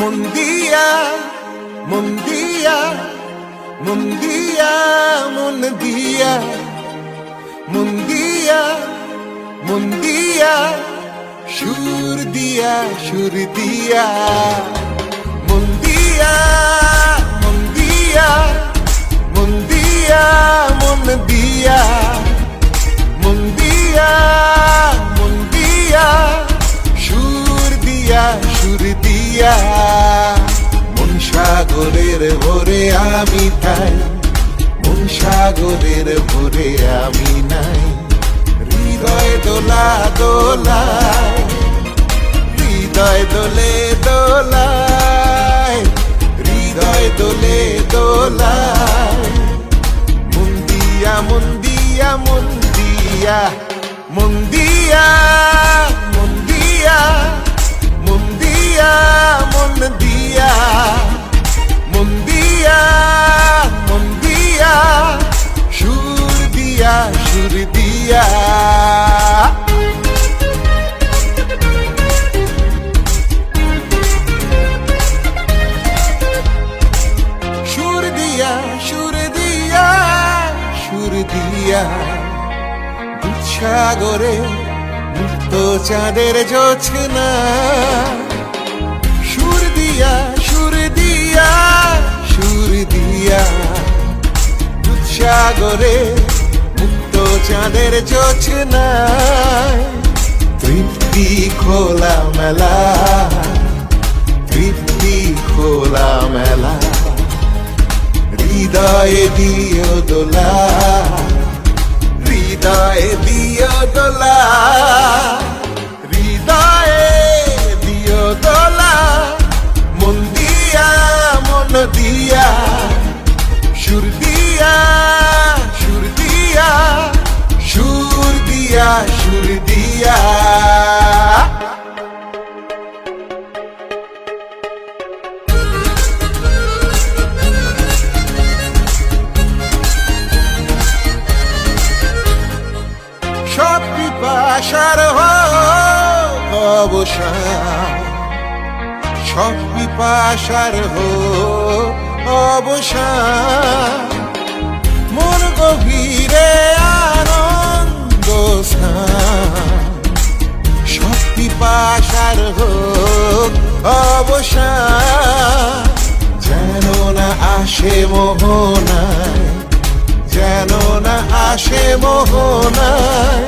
মন দিয়া মন দিয়া মন দিয়া মন দিয়া মন দিয়া মন দিয়া সুর দিয়া সুর দিয়া মন দিয়া মন দিয়া মন দিয়া মন দিয়া মন দিয়া মন দিয়া সুর দিয়া সুর দিয়া মন সাগরের ভোরে আমি তাই মন সাগরের ভোরে আমি নাই হৃদয় দোলা দোলায় হৃদয় দোলে দোলায় হৃদয় দোলে দোলায় মন দিয়া মন দিয়া মন দিয়া মন দিয়া মন দিয়া মন দিয়া মন দিয়া মন দিয়া মন দিয়া সুর দিয়া সুর দিয়া সুর দিয়া সুর দিয়া সুর দিয়া দুধসাগরে মুক্ত চাঁদের জোছনা সুর দিয়া সুর দিয়া সুর দিয়া দুধসাগরে মুক্ত চাঁদের জোছনা তৃপ্তি খোলা মেলা তৃপ্তি খোলা মেলা হৃদয়ে দিও দোলা হৃদয়ে দিও দোলা হৃদয়ে দিও দোলা মন দিয়া মন দিয়া সুর দিয়া সুর দিয়া সুর দিয়া সুর দিয়া সব পিপাসার অবসান সব পিপাসার অবসান মন গভীরে আনন্দ স্থান সব পিপাসার অবসান যেন না আসে মোহনায় যেন না আসে মোহনায়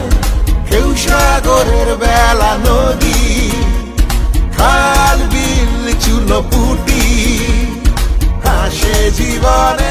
কেউ সাগরের বেলা নদী খাল বিল চুনো পুটি আসে জীবনে